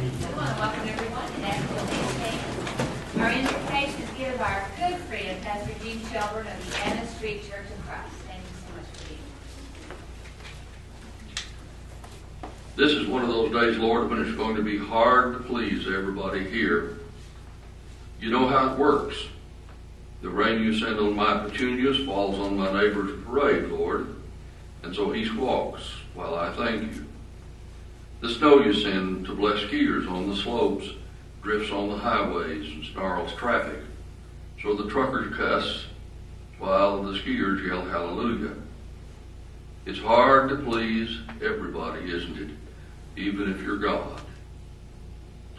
want to welcome everyone and ask you to please stand. Our invitation is given by our good friend, Pastor Gene Shelburne of the Anna Street Church of Christ. Thank you so much for being here. This is one of those days, Lord, when it's going to be hard to please everybody here. You know how it works. The rain you send on my petunias falls on my neighbor's parade, Lord, and so he squawks while I thank you. The snow you send to bless skiers on the slopes drifts on the highways and snarls traffic, so the truckers cuss while the skiers yell hallelujah. It's hard to please everybody, isn't it? Even if you're God.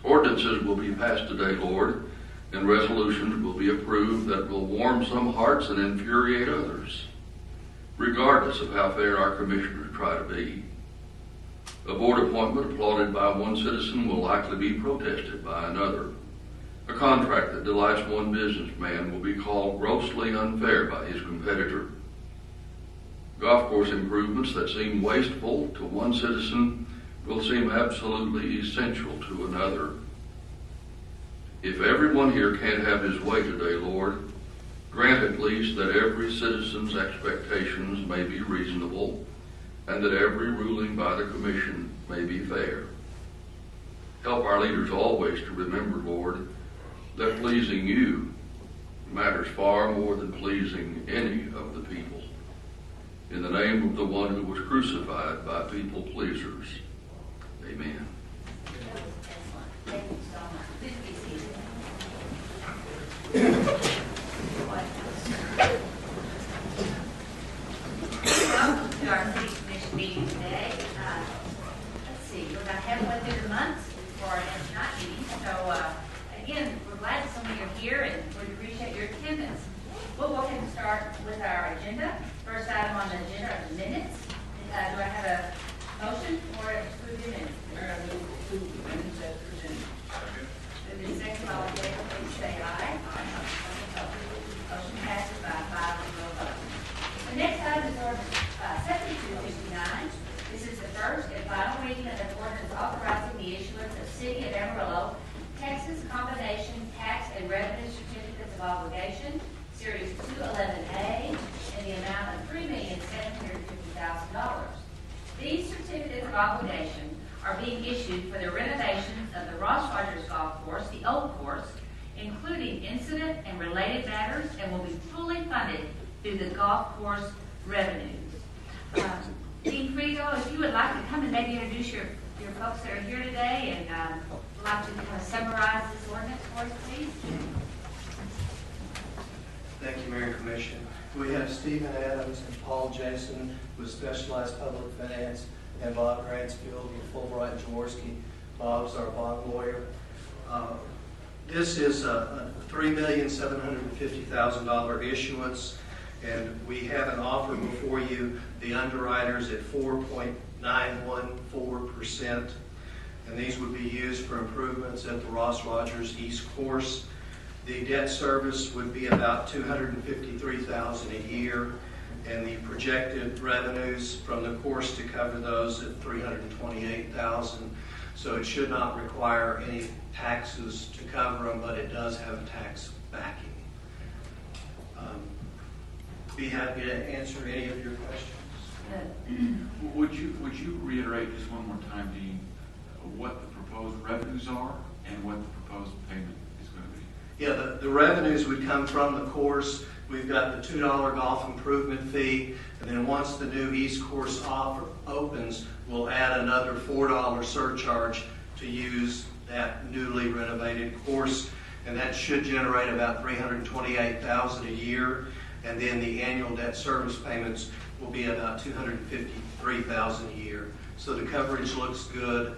Ordinances will be passed today, Lord, and resolutions will be approved that will warm some hearts and infuriate others, regardless of how fair our commissioners try to be. A board appointment applauded by one citizen will likely be protested by another. A contract that delights one businessman will be called grossly unfair by his competitor. Golf course improvements that seem wasteful to one citizen will seem absolutely essential to another. If everyone here can't have his way today, Lord, grant at least that every citizen's expectations may be reasonable and that every ruling by the Commission may be fair. Help our leaders always to remember, Lord, that pleasing you matters far more than pleasing any of the people. In the name of the one who was crucified by people pleasers, amen. Thank you so much. Please be seated. Welcome to our City Commission meeting today. Let's see, we're about halfway through the month for our next night meeting. So again, we're glad that some of you are here and we appreciate your attendance. We'll go ahead and start with our agenda. First item on the agenda are the minutes. Do I have a motion for approving minutes? Minutes as presented. Moving second, all in favor, please say aye. Motion passes by 5-0 vote. The next item is ordinance 7259. This is the first and final reading of an ordinance authorizing the issuance of City of Amarillo, Texas Combination Tax and Revenue Certificates of Obligation, Series 211A, in the amount of $3,750,000. These certificates of obligation are being issued for the renovations of the Ross Rogers Golf Course, the old course, including incident and related matters, and will be fully funded through the golf course revenues. Dean Frigo, if you would like to come and maybe introduce your folks that are here today and would like to kind of summarize this ordinance for us, please. Thank you, Mayor and Commission. We have Stephen Adams and Paul Jason with Specialized Public Finance, and Bob Gransfield with Fulbright Jaworski. Bob's our bond lawyer. This is a $3,750,000 issuance, and we have an offer before you. The underwriters at 4.914%, and these would be used for improvements at the Ross Rogers East Course. The debt service would be about $253,000 a year, and the projected revenues from the course to cover those at $328,000. So it should not require any taxes to cover them, but it does have a tax backing. Be happy to answer any of your questions. Would you reiterate just one more time, Dean, what the proposed revenues are and what the proposed payment is going to be? Yeah, the revenues would come from the course. We've got the $2 golf improvement fee, and then once the new East Course offer opens, we'll add another $4 surcharge to use that newly renovated course, and that should generate about $328,000 a year, and then the annual debt service payments will be about $253,000 a year. So the coverage looks good,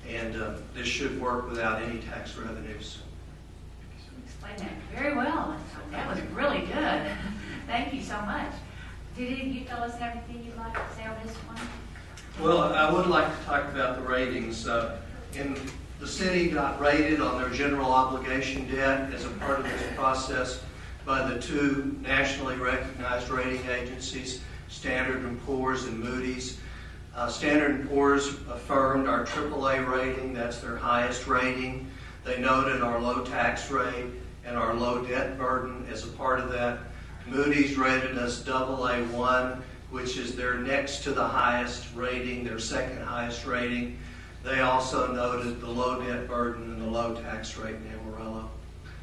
and this should work without any tax revenues. Explained that very well. That was really good. Thank you so much. Did you tell us everything you'd like to say on this one? Well, I would like to talk about the ratings. The city got rated on their general obligation debt as a part of this process by the two nationally recognized rating agencies, Standard & Poor's and Moody's. Standard & Poor's affirmed our AAA rating. That's their highest rating. They noted our low tax rate and our low debt burden as a part of that. Moody's rated us AA1, which is their next to the highest rating, their second highest rating. They also noted the low debt burden and the low tax rate in Amarillo.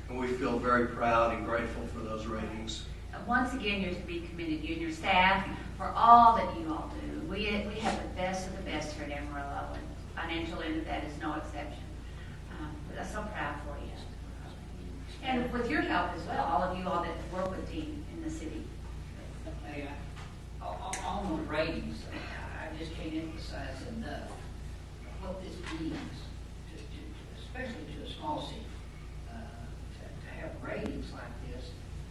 And we feel very proud and grateful for those ratings. Once again, you're to be commended, you and your staff, for all that you all do. We have the best of the best here at Amarillo, and financial end of that is no exception. But I'm so proud for you. And with your help as well, all of you all that work with Dean in the city. Hey, on the ratings, I just can't emphasize enough what this means, especially to a small city. To have ratings like this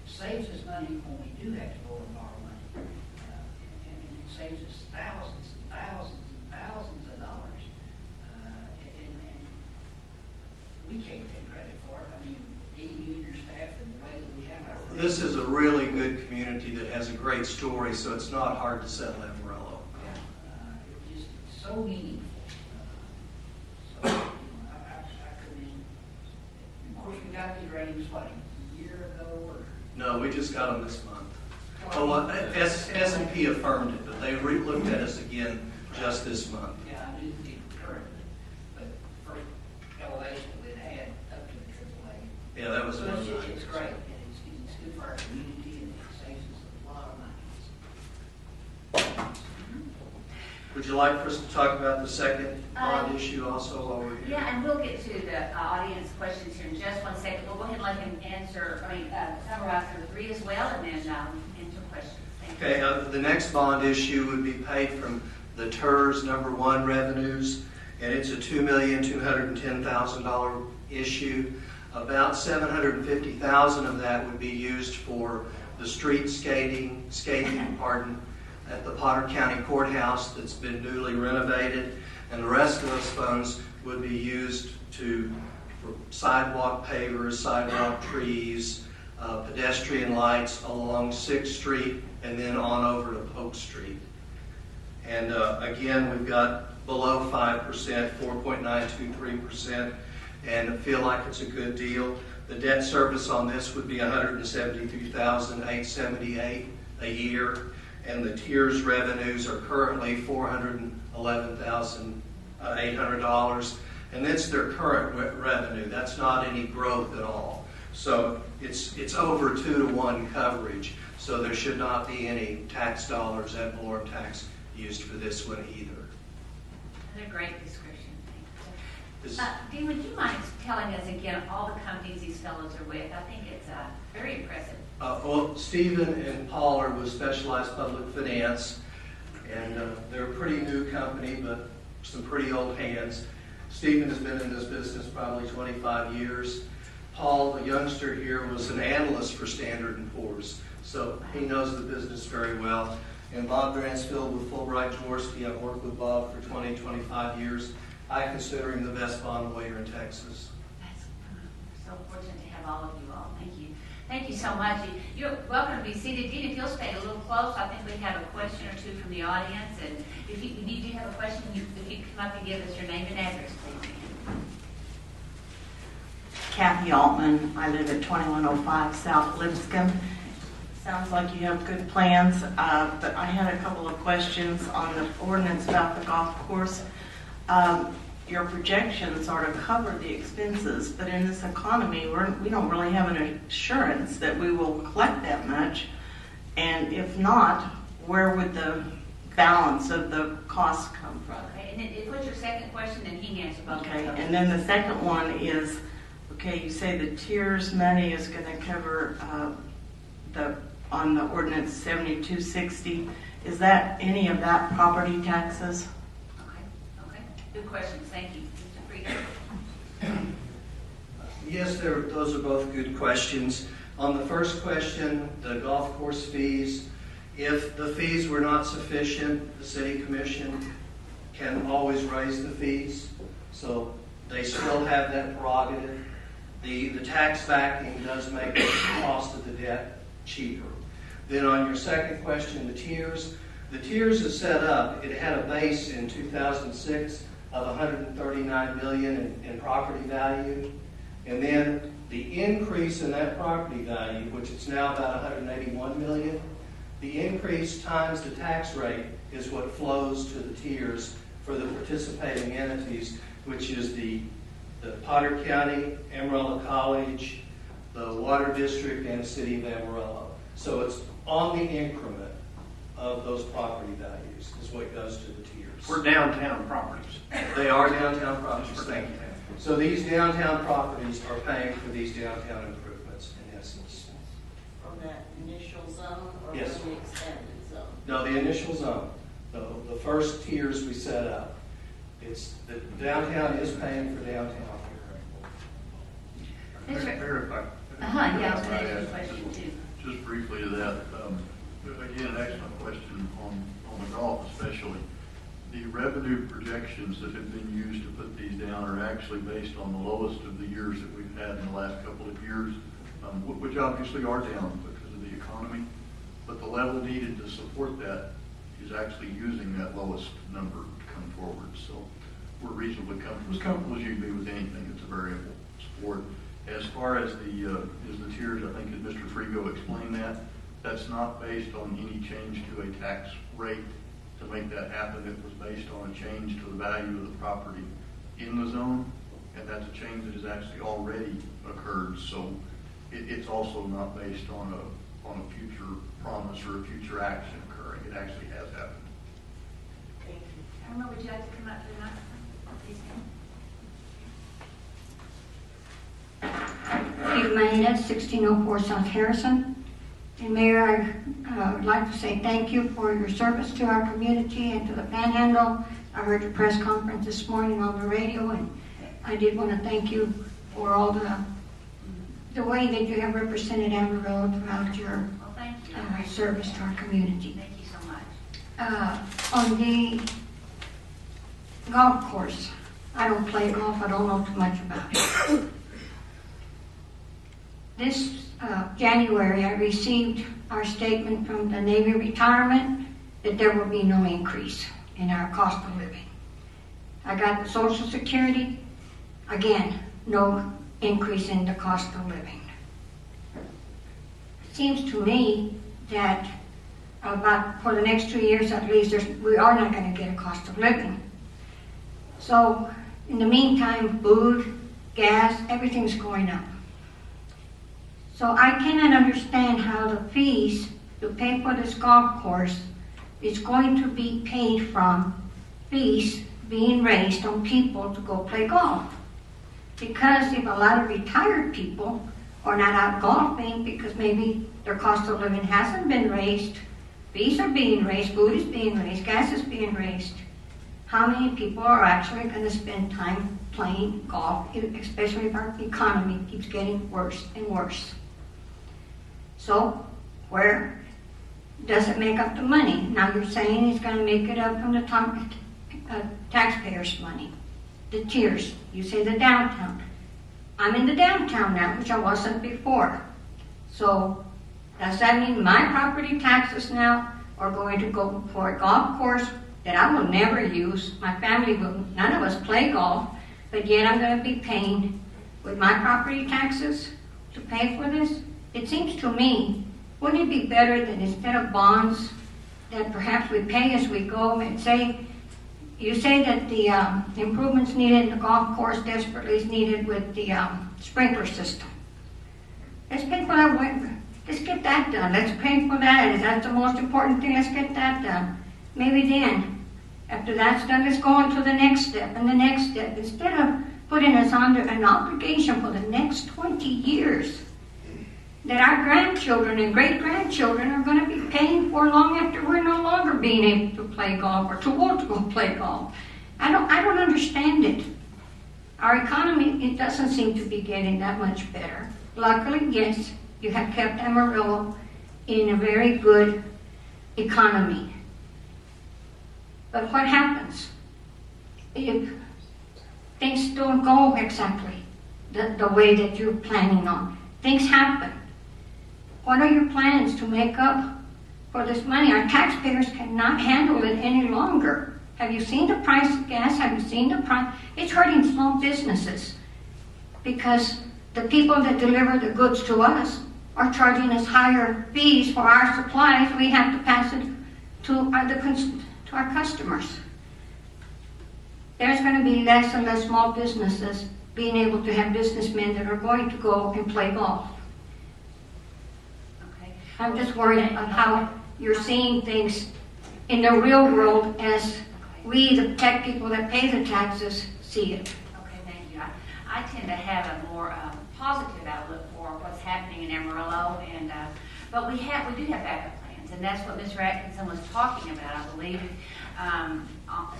saves us money when we do have to go and borrow money. And it saves us thousands and thousands and thousands of dollars. And we can't take credit for it. I mean, you and your staff and the way that we have our... This is a really good community that has a great story, so it's not hard to settle Amarillo. It's just so meaningful. So, I couldn't... Of course, we got these ratings, what, a year ago or... No, we just got them this month. Well, S&P affirmed it, but they looked at us again just this month. Yeah, I knew the current, but first elevation we'd had up to the AAA. Yeah, that was So really nice. it's great, and it's good for our community, and it saves us a lot of money. Would you like for us to talk about the second bond issue also while we're here? Yeah, and we'll get to the audience questions here in just 1 second. We'll go ahead and let him summarize number 3 as well, and then into questions. Thank you. Okay, the next bond issue would be paid from the TERS number 1 revenues, and it's a $2,210,000 issue. About $750,000 of that would be used for the street skating, at the Potter County Courthouse that's been newly renovated, and the rest of those funds would be used for sidewalk pavers, sidewalk trees, pedestrian lights along 6th Street, and then on over to Polk Street. And again, we've got below 5%, 4.923%, and feel like it's a good deal. The debt service on this would be $173,878 a year, and the tiers revenues are currently $411,800, and that's their current revenue. That's not any growth at all. So it's over 2-to-1 coverage. So there should not be any tax dollars, ad valorem tax, used for this one either. Another great description. Dean, would you mind telling us again all the companies these fellows are with? I think it's very impressive. Well, Stephen and Paul are with Specialized Public Finance, and they're a pretty new company, but some pretty old hands. Stephen has been in this business probably 25 years. Paul, the youngster here, was an analyst for Standard & Poor's, so he knows the business very well. And Bob Dransfield with Fulbright Jaworski, I've worked with Bob for 20, 25 years. I consider him the best bond lawyer in Texas. That's so fortunate to have all of you all. Thank you. Thank you so much. You're welcome to be seated. Dean, if you'll stay a little close, I think we have a question or two from the audience. And if you do have a question, if you come up and give us your name and address, please. Kathy Altman. I live at 2105 South Lipscomb. Sounds like you have good plans, but I had a couple of questions on the ordinance about the golf course. Your projections are to cover the expenses, but in this economy, we don't really have an assurance that we will collect that much. And if not, where would the balance of the costs come from? Okay, and then what's your second question? And he can answer both. Okay, and then the second one is, okay, you say the tiers money is going to cover on the ordinance 7260. Is that any of that property taxes? Okay. Good questions. Thank you. Mr. Frieden. Yes, those are both good questions. On the first question, the golf course fees, if the fees were not sufficient, the city commission can always raise the fees. So they still have that prerogative. The tax backing does make the cost of the debt cheaper. Then on your second question, the tiers, The tiers is set up, it had a base in 2006 of 139 million in property value. And then the increase in that property value, which is now about 181 million, the increase times the tax rate is what flows to the tiers for the participating entities, which is the Potter County, Amarillo College, the Water District, and City of Amarillo. So it's on the increment of those property values is what goes to the tiers. For downtown properties. They are downtown properties. Thank you. So these downtown properties are paying for these downtown improvements in essence. From that initial zone or Yes. from the extended zone? No, the initial zone, the first tiers we set up, it's the downtown is paying for downtown. Mr. Mayor, if I- Yeah, I was going to ask you a question too. Just briefly to that, again, excellent question on the golf especially. The revenue projections that have been used to put these down are actually based on the lowest of the years that we've had in the last couple of years, which obviously are down because of the economy. But the level needed to support that is actually using that lowest number to come forward. So we're reasonably comfortable, as comfortable as you can be with anything that's a variable sport. As far as the tiers, I think as Mr. Frigo explained that, that's not based on any change to a tax rate to make that happen. It was based on a change to the value of the property in the zone, and that's a change that has actually already occurred. So it's also not based on a future promise or a future action occurring. It actually has happened. Thank you. Emma, would you like to come up to the microphone? Please come. Steve Maeda, 1604 South Harrison. And Mayor, I would like to say thank you for your service to our community and to the Panhandle. I heard your press conference this morning on the radio, and I did want to thank you for all the way that you have represented Amarillo throughout your Well, thank you. service to our community. Thank you so much. On the golf course, I don't play golf, I don't know too much about it. This January, I received our statement from the Navy retirement that there will be no increase in our cost of living. I got the Social Security, again, no increase in the cost of living. It seems to me that about for the next 2 years at least, we are not going to get a cost of living. So in the meantime, food, gas, everything's going up. So I cannot understand how the fees to pay for this golf course is going to be paid from fees being raised on people to go play golf. Because if a lot of retired people are not out golfing because maybe their cost of living hasn't been raised, fees are being raised, food is being raised, gas is being raised, how many people are actually going to spend time playing golf, especially if our economy keeps getting worse and worse? So, where does it make up the money? Now you're saying it's going to make it up from the taxpayers' money. The tiers, you say the downtown. I'm in the downtown now, which I wasn't before. So, does that mean my property taxes now are going to go for a golf course that I will never use? My family will, none of us play golf, but yet I'm going to be paying with my property taxes to pay for this? It seems to me, wouldn't it be better that instead of bonds, that perhaps we pay as we go and say, you say that the improvements needed in the golf course desperately is needed with the sprinkler system. Let's pay for that. Let's get that done. Let's pay for that. Is that the most important thing? Let's get that done. Maybe then, after that's done, let's go on to the next step and the next step. Instead of putting us under an obligation for the next 20 years, that our grandchildren and great-grandchildren are going to be paying for long after we're no longer being able to play golf or to want to go play golf. I don't understand it. Our economy, it doesn't seem to be getting that much better. Luckily, yes, you have kept Amarillo in a very good economy. But what happens if things don't go exactly the way that you're planning on? Things happen. What are your plans to make up for this money. Our taxpayers cannot handle it any longer. Have you seen the price of gas? Have you seen the price? It's hurting small businesses because the people that deliver the goods to us are charging us higher fees for our supplies. We have to pass it to our customers. There's going to be less and less small businesses being able to have businessmen that are going to go and play golf. Okay. I'm just worried about how you're seeing things in the real world as we, the tech people that pay the taxes, see it. Okay, thank you. I tend to have a more positive outlook for what's happening in Amarillo, and but we do have backup plans, and that's what Mr. Atkinson was talking about, I believe,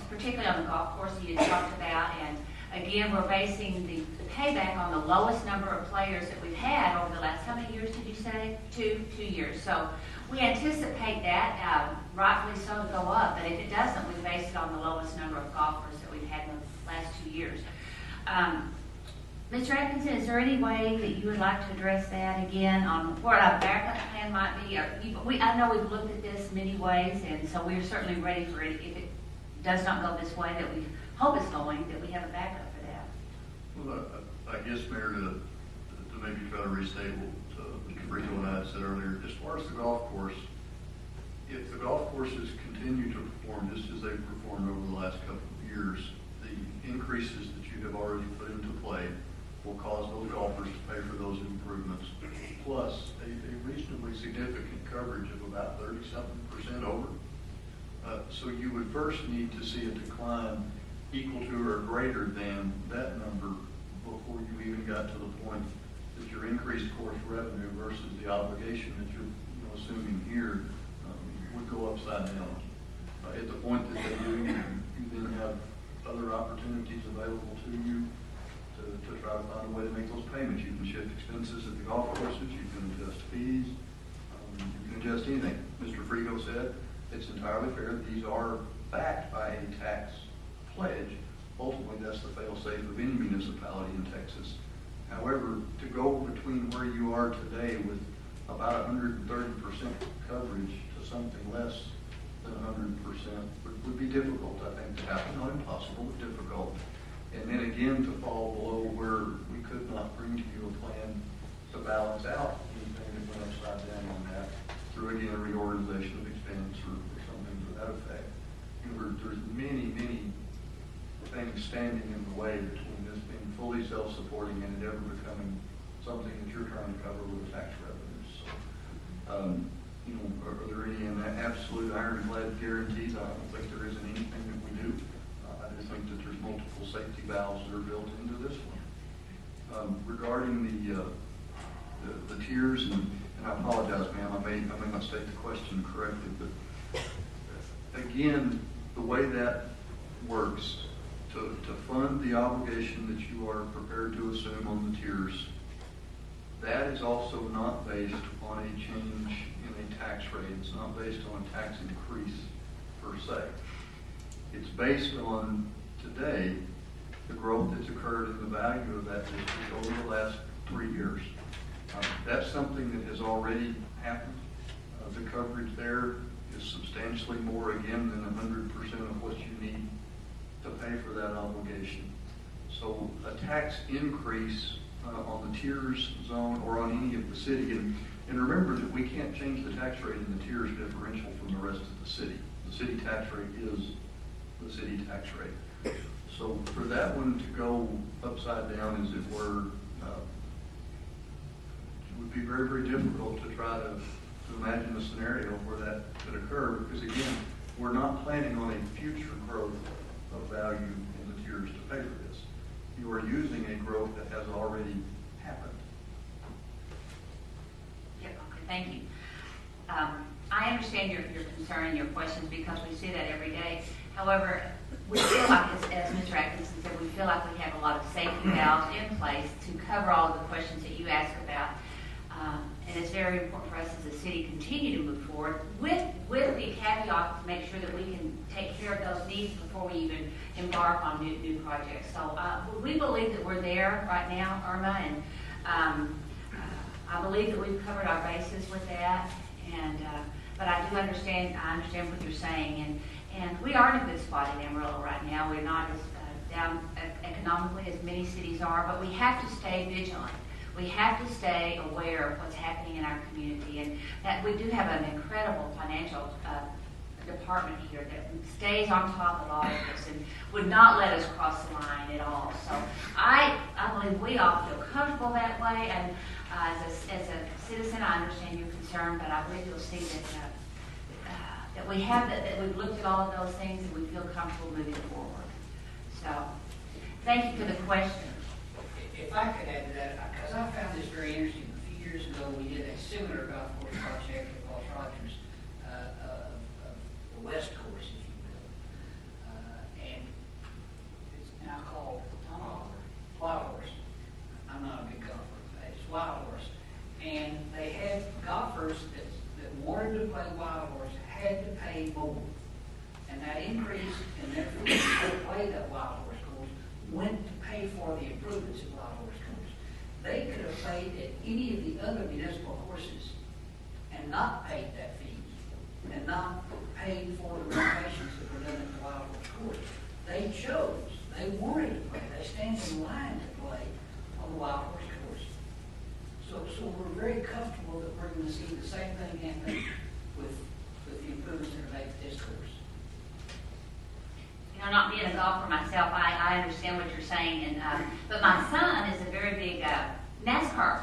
particularly on the golf course he had talked about. And again, we're basing the payback on the lowest number of players that we've had over the last, how many years did you say? 2 years. So we anticipate that, rightfully so, to go up, but if it doesn't, we base it on the lowest number of golfers that we've had in the last 2 years. Mr. Atkinson, is there any way that you would like to address that again on what our backup plan might be? I know we've looked at this many ways, and so we're certainly ready for it. If it does not go this way that we hope it's going, that we have a backup for that. Well, I guess, Mayor, to maybe try to restate what Mr. Frigo and I had said earlier, as far as the golf course, if the golf courses continue to perform just as they've performed over the last couple of years, the increases that you have already put into play will cause those golfers to pay for those improvements, plus a reasonably significant coverage of about 30-something% over. So you would first need to see a decline equal to or greater than that number before you even got to the point that your increased course revenue versus the obligation that you're assuming here would go upside down. At the point that they do, you then have other opportunities available to you to try to find a way to make those payments. You can shift expenses at the golf courses, you can adjust fees, you can adjust anything. Mr. Frigo said it's entirely fair that these are backed by a tax pledge. Ultimately, that's the fail-safe of any municipality in Texas. However, to go between where you are today with about 130% coverage to something less than 100% would be difficult, I think, to happen. Not impossible, but difficult. And then again, to fall below where we could not bring to you a plan to balance out anything that went upside down on that through, again, a reorganization of expense or something to that effect. There's many, many things standing in the way between this being fully self-supporting and it ever becoming something that you're trying to cover with tax revenues. So, are there any absolute ironclad guarantees? I don't think there is in anything that we do. I just think that there's multiple safety valves that are built into this one. Regarding the tiers, and I apologize, ma'am, I may not state the question correctly, but again, the way that works, to fund the obligation that you are prepared to assume on the tiers, that is also not based on a change in a tax rate. It's not based on a tax increase per se. It's based on, today, the growth that's occurred in the value of that district over the last 3 years. That's something that has already happened. The coverage there is substantially more, again, than 100% of what you need to pay for that obligation. So a tax increase on the tiers zone or on any of the city, and remember that we can't change the tax rate in the tiers differential from the rest of the city. The city tax rate is the city tax rate. So for that one to go upside down, as it were, it would be very, very difficult to try to imagine a scenario where that could occur, because again, we're not planning on a future growth of value in the tiers to pay for this. You are using a growth that has already happened. Yep, okay, thank you. I understand your concern and your questions because we see that every day. However, we feel like, as Mr. Atkinson said, we feel like we have a lot of safety valves in place to cover all of the questions that you asked about. And it's very important for us as a city to continue to move forward with the caveat to make sure that we can take care of those needs before we even embark on new projects. So we believe that we're there right now, Irma, and I believe that we've covered our bases with that. And but I understand what you're saying, and we are in a good spot in Amarillo right now. We're not as down economically as many cities are, but we have to stay vigilant. We have to stay aware of what's happening in our community, and that we do have an incredible financial department here that stays on top of all of this and would not let us cross the line at all. So I believe we all feel comfortable that way, and as a citizen, I understand your concern, but I believe you'll see that we have that we've looked at all of those things and we feel comfortable moving forward. So, thank you for the question. If I could add to that, because I found this very interesting. A few years ago, we did a similar golf course project at Los Rogers, of the West Course, if you will. And it's now called Wild Horse. I'm not a big golfer, but it's Wild Horse. And they had golfers that wanted to play Wild Horse had to pay more. And that increase in their fee to play that Wild Horse course went to pay for the improvements in Wild Horse course. They could have played at any of the other municipal courses and not paid that fee, and not paid for the renovations that were done at the Wild Horse course. They chose, they wanted to play, they stand in line to play on the Wild Horse course. So we're very comfortable that we're going to see the same thing happen with the improvements that are made to this course. You know, not being a golfer myself, I understand what you're saying, and but my son is a very big NASCAR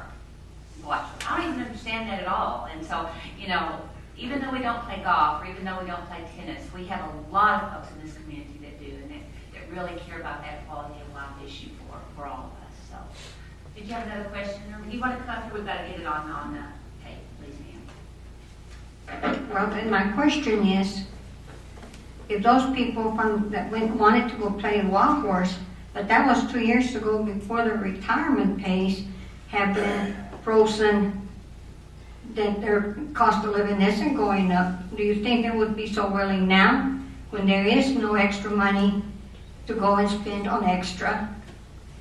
watcher. I don't even understand that at all, and so, you know, even though we don't play golf, or even though we don't play tennis, we have a lot of folks in this community that do, and that really care about that quality of life issue for all of us. So, did you have another question, or do you want to come here? We've got to get it on tape, please, ma'am. Well, then my question is, if those people that wanted to go play Wild Horse, but that was 2 years ago before the retirement pays have been frozen, that their cost of living isn't going up, do you think they would be so willing now when there is no extra money to go and spend on extra?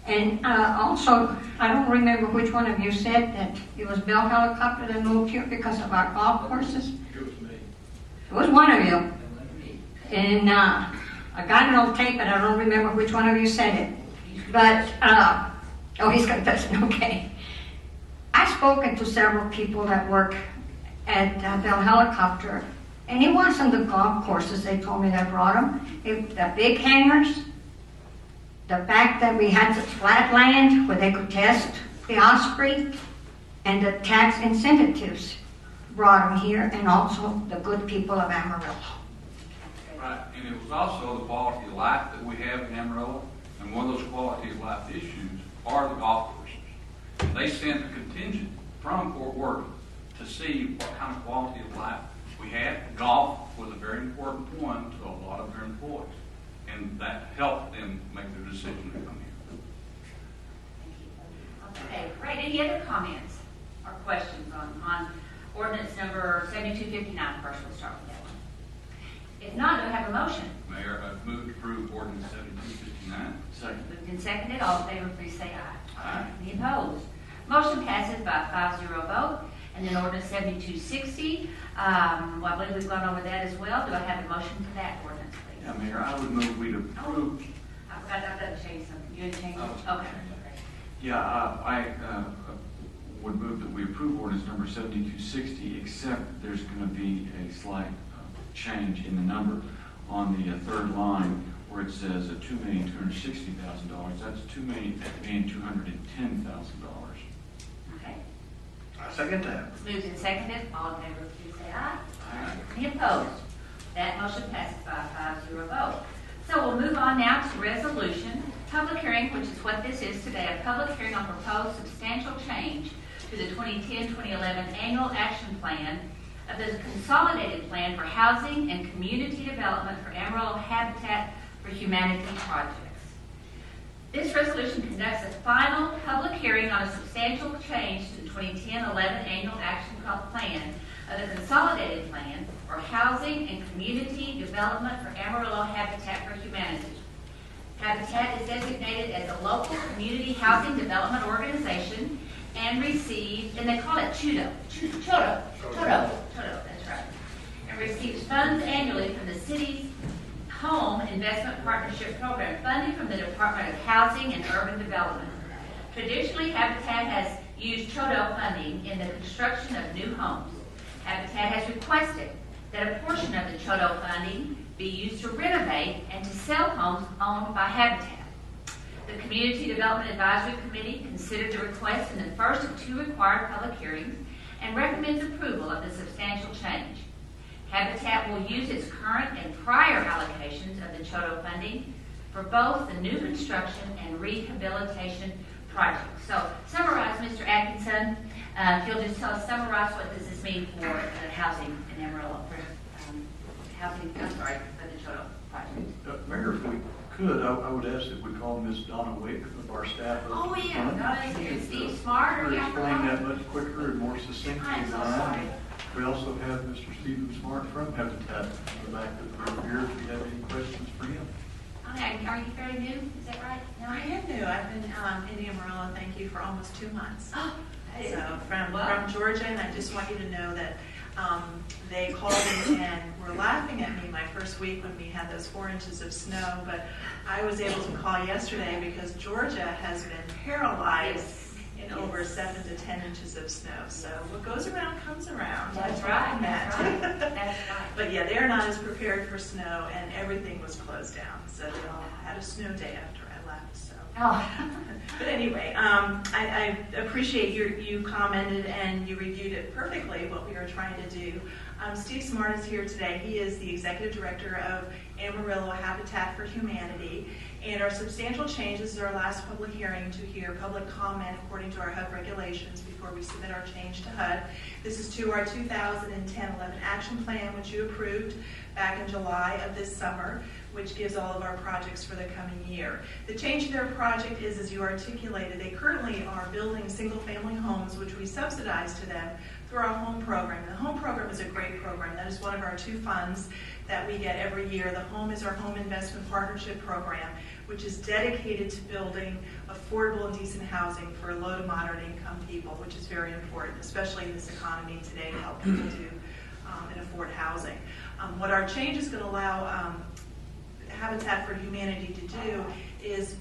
And also, I don't remember which one of you said that it was Bell Helicopter that moved here because of our golf courses. It was me. It was one of you. And I got it on tape, but I don't remember which one of you said it. But, oh, he's got this, okay. I've spoken to several people that work at Bell Helicopter, and it wasn't the golf courses they told me that brought them. The big hangars, the fact that we had the flat land where they could test the Osprey, and the tax incentives brought them here, and also the good people of Amarillo. Right, and it was also the quality of life that we have in Amarillo, and one of those quality of life issues are the golf courses. And they sent a contingent from Fort Worth to see what kind of quality of life we had. Golf was a very important one to a lot of their employees, and that helped them make their decision to come here. Okay, great. Any other comments or questions on ordinance number 7259? First, we'll start with that one. If not, do I have a motion? Mayor, I move to approve ordinance 7259. Second. Moved and seconded. All in favor, please say aye. Aye. Any opposed? Motion passes by a 5-0 vote. And then ordinance 7260. I believe we've gone over that as well. Do I have a motion for that ordinance, please? Yeah, Mayor, I would move we'd approve. I forgot to change something. You had changed it? Oh. Okay. Yeah, I would move that we approve ordinance number 7260, except there's going to be a slight change in the number on the third line where it says $2,260,000. That's $2,210,000. Okay. I second that. Moved and seconded. All in favor, please say aye. Aye. Any opposed? That motion passes by a 5-0 vote. So we'll move on now to resolution, public hearing, which is what this is today, a public hearing on proposed substantial change to the 2010-2011 Annual Action Plan of the Consolidated Plan for Housing and Community Development for Amarillo Habitat for Humanity projects. This resolution conducts a final public hearing on a substantial change to the 2010-11 Annual Action Plan of the Consolidated Plan for Housing and Community Development for Amarillo Habitat for Humanity. Habitat is designated as a local community housing development organization and they call it CHUDO, that's right. and receives funds annually from the city's Home Investment Partnership Program, funded from the Department of Housing and Urban Development. Traditionally, Habitat has used TRODO funding in the construction of new homes. Habitat has requested that a portion of the TRODO funding be used to renovate and to sell homes owned by Habitat. The Community Development Advisory Committee considered the request in the first of 2 required public hearings and recommends approval of the substantial change. Habitat will use its current and prior allocations of the TRODO funding for both the new construction and rehabilitation projects. So, summarize, Mr. Atkinson, if you'll just summarize what does this mean for housing in Amarillo, for housing, for the TRODO project. Mayor, if we could, I would ask that we call Ms. Donna Wick of our staff. Oh, yeah, Donna here, Steve Smart, To or y'all explain that much quicker and more succinctly I'm so than I sorry. am. We also have Mr. Stephen Smart from Habitat in the back of the room here, if you have any questions for him. Are you fairly new? Is that right? No? I am new. I've been in Amarillo, thank you, for almost 2 months. Oh, that is, So wow. from Georgia, and I just want you to know that they called me and were laughing at me my first week when we had those 4 inches of snow, but I was able to call yesterday because Georgia has been paralyzed in over 7 to 10 inches of snow. So what goes around comes around. That's I right, told them that's that. right, that's right. But yeah, they're not as prepared for snow, and everything was closed down. So they all had a snow day after I left. So. Oh. But anyway, I appreciate you commented and you reviewed it perfectly, what we were trying to do. Steve Smart is here today. He is the Executive Director of Amarillo Habitat for Humanity. And our substantial changes is our last public hearing to hear public comment according to our HUD regulations before we submit our change to HUD. This is to our 2010-11 action plan, which you approved back in July of this summer, which gives all of our projects for the coming year. The change to their project is, as you articulated, they currently are building single-family homes, which we subsidize to them through our home program. The home program is a great program. That is one of our 2 funds that we get every year. The home is our Home Investment Partnership Program, which is dedicated to building affordable and decent housing for low to moderate income people, which is very important, especially in this economy today, to help people do and afford housing. What our change is going to allow Habitat for Humanity to do is,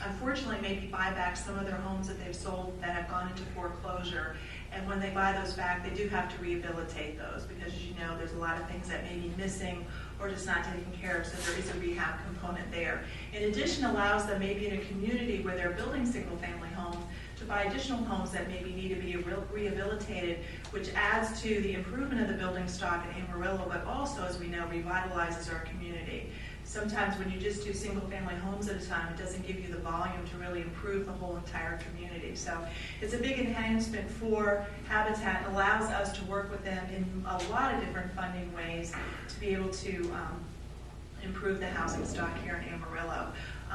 unfortunately, maybe buy back some of their homes that they've sold that have gone into foreclosure. And when they buy those back, they do have to rehabilitate those because, as you know, there's a lot of things that may be missing or just not taken care of, so there is a rehab component there. In addition, allows them maybe in a community where they're building single-family homes to buy additional homes that maybe need to be rehabilitated, which adds to the improvement of the building stock in Amarillo, but also, as we know, revitalizes our community. Sometimes when you just do single-family homes at a time, it doesn't give you the volume to really improve the whole entire community. So it's a big enhancement for Habitat. It allows us to work with them in a lot of different funding ways to be able to improve the housing stock here in Amarillo.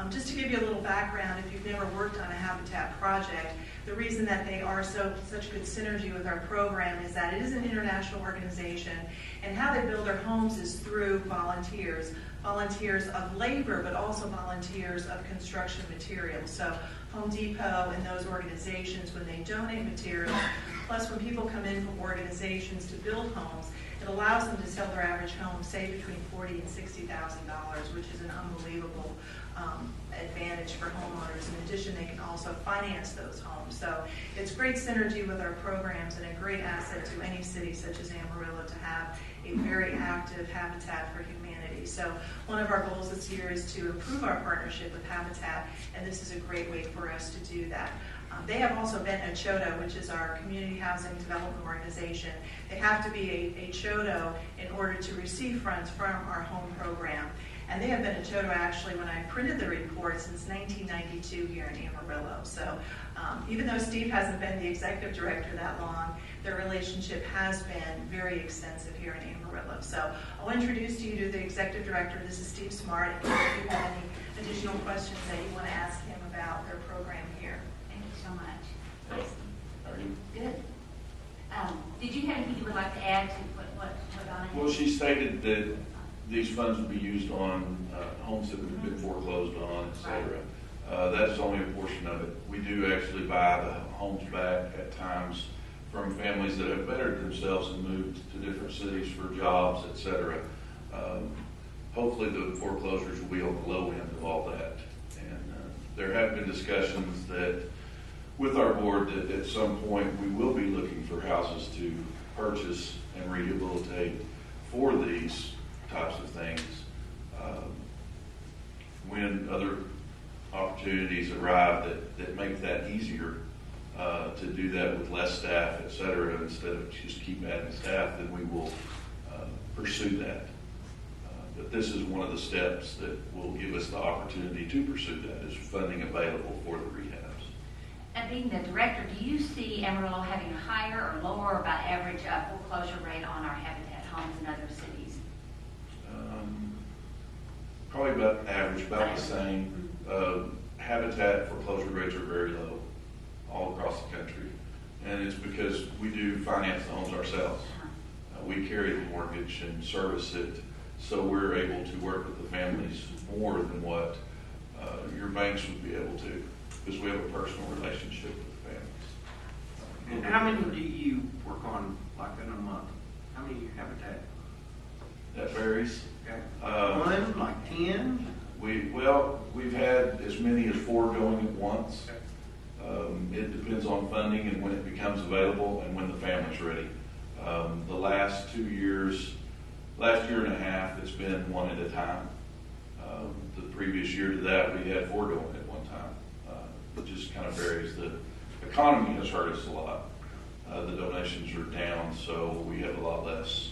Just to give you a little background, if you've never worked on a Habitat project, the reason that they are such good synergy with our program is that it is an international organization, and how they build their homes is through volunteers of labor, but also volunteers of construction materials. So Home Depot and those organizations, when they donate materials, plus when people come in from organizations to build homes, it allows them to sell their average home, say, between $40,000 and $60,000, which is an unbelievable advantage for homeowners. In addition, they can also finance those homes. So it's great synergy with our programs and a great asset to any city such as Amarillo to have a very active Habitat for Humanity. So one of our goals this year is to improve our partnership with Habitat, and this is a great way for us to do that. They have also been a CHODO, which is our Community Housing Development Organization. They have to be a CHODO in order to receive funds from our home program. And they have been a CHODO actually when I printed the report since 1992 here in Amarillo. So even though Steve hasn't been the executive director that long, their relationship has been very extensive here in Amarillo. So I'll introduce you to the executive director. This is Steve Smart. If you have any additional questions that you want to ask him about their program here. Thank you so much. How are you? Good. Did you have anything you would like to add to what Donna had? Well, she stated that these funds would be used on homes that have been foreclosed on, et cetera. That is only a portion of it. We do actually buy the homes back at times from families that have bettered themselves and moved to different cities for jobs, et cetera. Hopefully the foreclosures will be on the low end of all that. And there have been discussions that with our board that at some point we will be looking for houses to purchase and rehabilitate for these types of things. When other opportunities arrive that make that easier to do that with less staff, et cetera, instead of just keep adding staff, then we will pursue that. But this is one of the steps that will give us the opportunity to pursue that, is funding available for the rehabs. And being the director, do you see Amarillo having a higher or lower or about average foreclosure rate on our Habitat homes in other cities? Probably about average, about the same. Habitat foreclosure rates are very low all across the country. And it's because we do finance the homes ourselves. We carry the mortgage and service it, so we're able to work with the families more than what your banks would be able to, because we have a personal relationship with the families. And how many do you work on, like in a month? How many Habitat? That varies. Okay. 1, like 10? We've had as many as 4 going at once. It depends on funding and when it becomes available and when the family's ready. The last 2 years, last year and a half, it's been 1 at a time. The previous year to that, we had 4 going at one time. It just kind of varies. The economy has hurt us a lot. The donations are down, so we have a lot less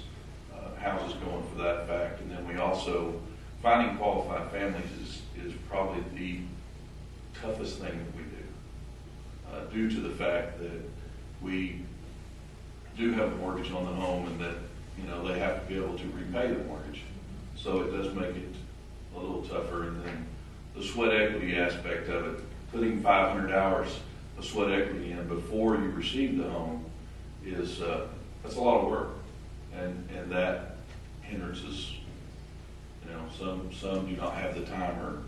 houses going for that fact. And then we also, finding qualified families is probably the toughest thing that we do, due to the fact that we do have a mortgage on the home and that, they have to be able to repay the mortgage. So it does make it a little tougher. And then the sweat equity aspect of it, putting 500 hours of sweat equity in before you receive the home is, that's a lot of work. And that hindrances, some do not have the time or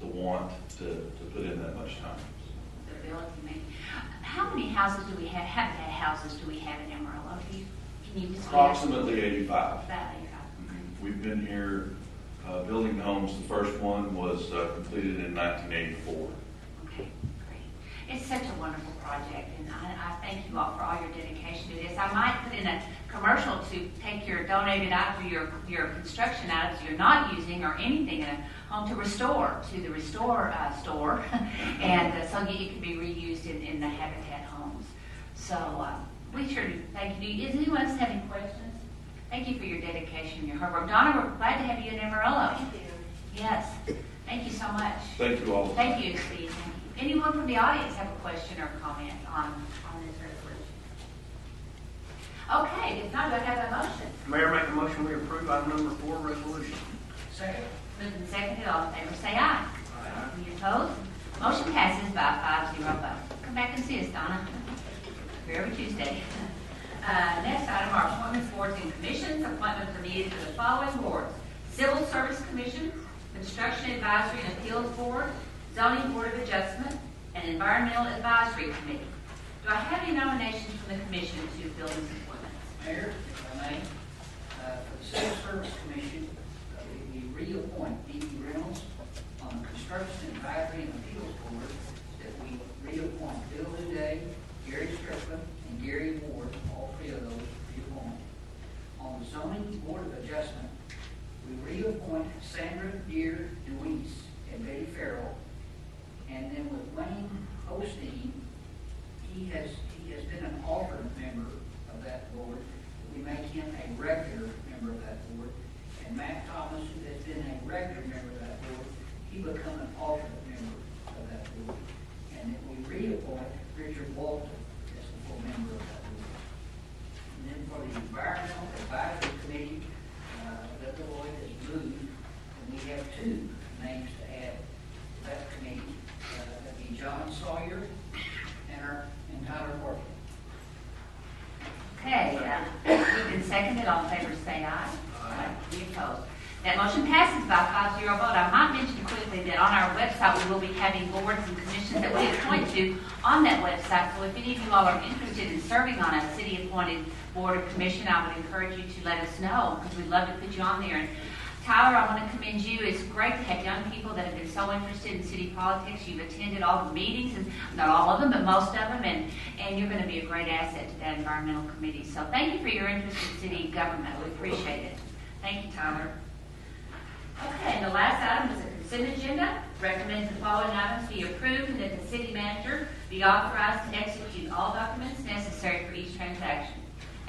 the want to put in that much time. The ability, maybe. How many houses do we have, Habitat houses do we have in Amarillo? Can you just Approximately 85. About 85. We've been here building homes. The first one was completed in 1984. Okay, great. It's such a wonderful project, and I thank you all for all your dedication to this. I might put in a commercial to take your donated items, your construction items you're not using or anything in a home to restore to the Restore store, and so it can be reused in the Habitat homes. So we sure do thank you. Does anyone else have any questions? Thank you for your dedication and your hard work. Donna, we're glad to have you in Amarillo. Thank you. Yes. Thank you so much. Thank you all. Thank you, Steve. Thank you. Anyone from the audience have a question or comment on this resolution? Okay, if not, do I have a motion? Mayor, make a motion we approve item number 4, resolution. Second. Moved and seconded, all in favor say aye. Aye. Any opposed? Motion passes by 5-0 vote. Come back and see us, Donna. Here every Tuesday. Next item are appointments, boards, and commissions. Appointments are needed for the following boards: Civil Service Commission, Construction Advisory and Appeals Board, Zoning Board of Adjustment, and Environmental Advisory Committee. Do I have any nominations from the commission to fill these appointments? Mayor, if I may, for the Civil Service Commission, we reappoint D.B. Reynolds. On the Construction Advisory and Appeals Board, that we reappoint Bill Uday, Gary Strickland, and Gary Ward, all 3 of those reappointed. On the Zoning Board of Adjustment, we reappoint Sandra Deere DeWeese and Betty Farrell. And then with Wayne Osteen, he has been an alternate member of that board. We make him a regular member of that board. And Matt Thomas, who has been a regular member of that board, he become an alternate member of that board. And then we reappoint Richard Walton as the full member of that board. And then for the Environmental Advisory Committee, that the Lloyd has moved, and we have 2 names to add to that committee. That'd be John Sawyer and Tyler Horton. Okay, moved and seconded, all in favor say aye. Aye. Any opposed? That motion passes by 5-0 vote. I might mention quickly that on our website, we will be having boards and commissions that we appoint to on that website. So if any of you all are interested in serving on a city-appointed board or commission, I would encourage you to let us know, because we'd love to put you on there. And Tyler, I want to commend you. It's great to have young people that have been so interested in city politics. You've attended all the meetings, and not all of them, but most of them, and you're going to be a great asset to that environmental committee. So thank you for your interest in city government. We appreciate it. Thank you, Tyler. Okay, and the last item is a consent agenda. Recommends the following items be approved and that the city manager be authorized to execute all documents necessary for each transaction.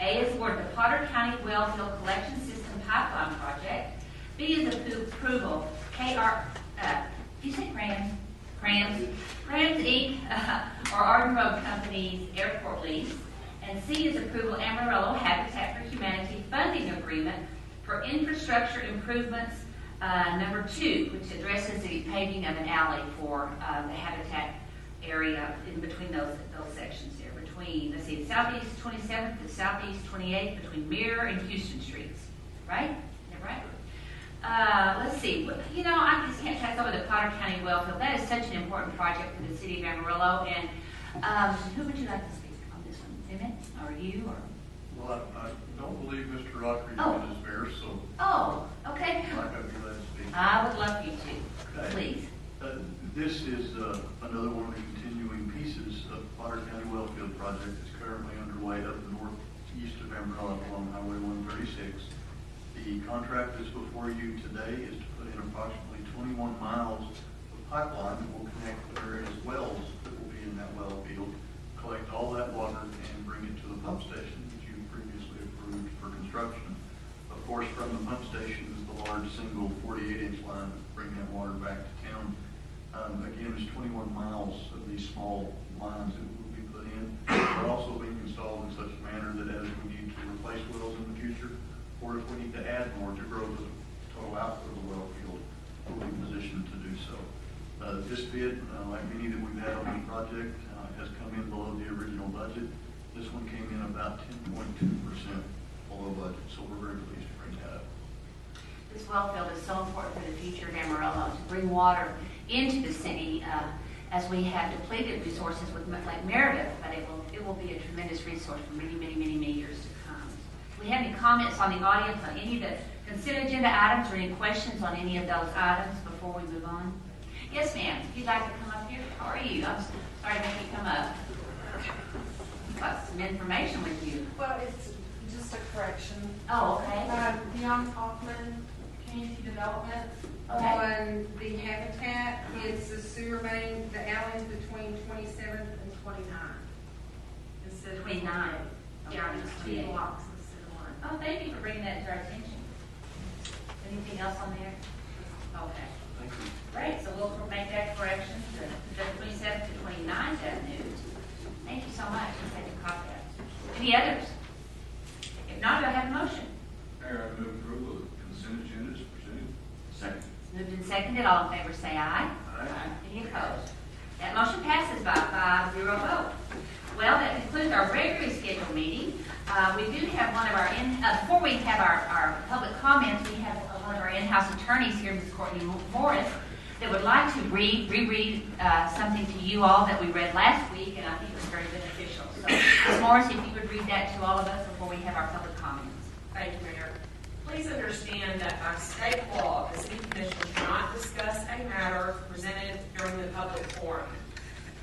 A is for the Potter County Wellfield Collection System Pipeline Project. B is approval, you say Crams Inc., or Arden Road Company's airport lease. And C is approval Amarillo Habitat for Humanity funding agreement for infrastructure improvements number 2, which addresses the paving of an alley for the Habitat area in between those sections there, between, let's see, Southeast 27th to Southeast 28th, between Mirror and Houston Streets, right? Is that right? Let's see, you know, I just can't pass over the Potter County Wellfield. That is such an important project for the city of Amarillo. And who would you like to speak on this one? Emmett, or you, or? Well, I don't believe Mr. Rodriguez is there, so. Oh, okay. I'm not going to be glad to speak. I would love you to, Okay. please. This is another one of the continuing pieces of the Potter County Wellfield project that's currently underway up northeast of Amarillo along Highway 136. The contract that's before you today is to put in approximately 21 miles of pipeline that will connect the various wells that will be in that well field, collect all that water and bring it to the pump station that you previously approved for construction. Of course, from the pump station is the large single 48-inch line that bring that water back to town. Again, there's 21 miles of these small lines that will be put in. They're also being installed in such a manner that as we need to replace wells in the future, or if we need to add more to grow the total output of the well field, we'll be positioned to do so. This bid, like many that we've had on the project, has come in below the original budget. This one came in about 10.2% below budget, so we're very pleased to bring that up. This well field is so important for the future of Amarillo, to bring water into the city as we have depleted resources with Lake Meredith, but it will be a tremendous resource for many, many, many, many years to come. Do we have any comments on the audience on any of the consent agenda items or any questions on any of those items before we move on? Yes, ma'am. If you'd like to come up here, how are you? I'm sorry to make you come up. I've got some information with you. Well, it's just a correction. Oh, okay. Beyond Kaufman Community Development, Okay. on the Habitat, it's the sewer main, the alleys between 27th and 29th. Instead of 29. Yeah, it's 2 28. blocks instead of 1. Oh, thank you for bringing that to our attention. Anything else on there? Okay. Thank you. Great, so we'll make that correction to the 27th to 29th Avenue. Thank you so much. Let's take a copy of that. Any others? If not, do I have a motion? Mayor, I move approval of the consent agenda as presented. Second. Moved and seconded. All in favor say aye. Aye. Any opposed? That motion passes by 5-0 vote. Well, that concludes our regularly scheduled meeting. We do have one of our, before we have our public comments, we have one of our in-house attorneys here, Ms. Courtney Morris, that would like to reread something to you all that we read last week, and I think it was very beneficial. So, Ms. Morris, if you would read that to all of us before we have our public comments. Thank you, Mayor. Please understand that by state law, the City Commission cannot discuss a matter presented during the public forum.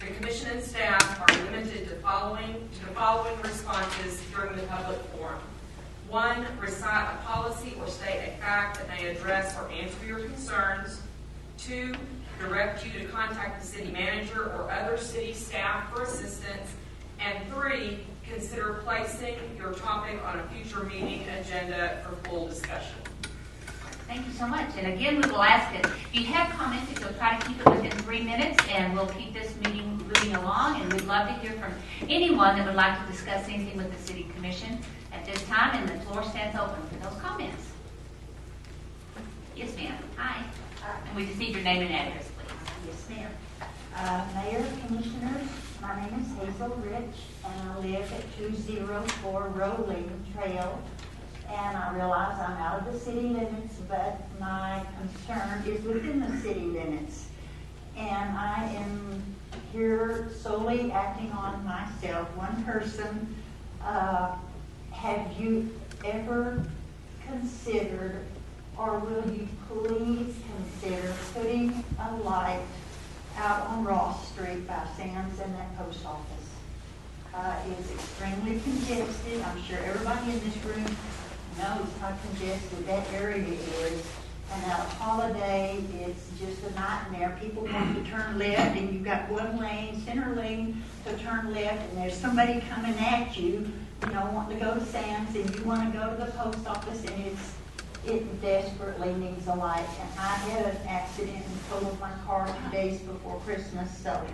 The Commission and staff are limited to the following responses during the public forum. 1, recite a policy or state a fact that may address or answer your concerns. 2, direct you to contact the city manager or other city staff for assistance. And 3, consider placing your topic on a future meeting agenda for full discussion. Thank you so much. And again, we will ask that if you have comments, if you'll try to keep it within 3 minutes, and we'll keep this meeting moving along. And we'd love to hear from anyone that would like to discuss anything with the City Commission at this time. And the floor stands open for those comments. Yes, ma'am. Hi. And we just need your name and address, please. Yes, ma'am. Mayor, Commissioners, my name is Hazel Rich, and I live at 204 Rolling Trail, and I realize I'm out of the city limits, but my concern is within the city limits. And I am here solely acting on myself, one person. Have you ever considered, or will you please consider putting a light out on Ross Street by Sam's and that post office? It's extremely congested. I'm sure everybody in this room knows how congested that area is. And at a holiday, it's just a nightmare. People want to turn left, and you've got one lane, center lane, to turn left, and there's somebody coming at you, wanting to go to Sam's, and you want to go to the post office, and it desperately needs a light. And I had an accident and totaled my car 2 days before Christmas, so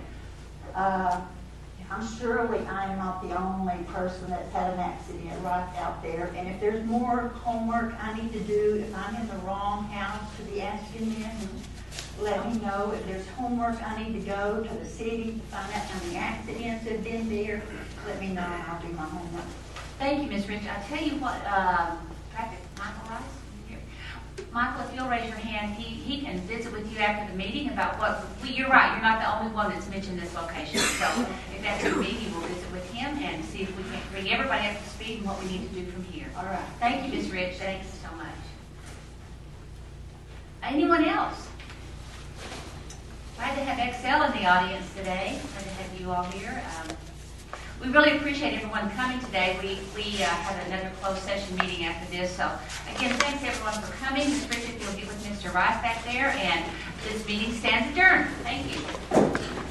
surely I am not the only person that's had an accident right out there. And if there's more homework I need to do, if I'm in the wrong house, to be asking them, let me know. If there's homework I need to go to the city to find out how many accidents have been there, let me know and I'll do my homework. Thank you, Ms. Rich. I tell you what, Michael Rice? Here. Michael, if you'll raise your hand, he can visit with you after the meeting about you're right, you're not the only one that's mentioned this location. So if after the meeting, we'll visit with him and see if we can bring everybody up to speed and what we need to do from here. All right. Thank you, Ms. Rich. Thanks so much. Anyone else? Glad to have Excel in the audience today. Glad to have you all here. We really appreciate everyone coming today. We have another closed session meeting after this. So again, thanks everyone for coming. Ms. Rich, if you'll get with Mr. Rice back there, and this meeting stands adjourned. Thank you.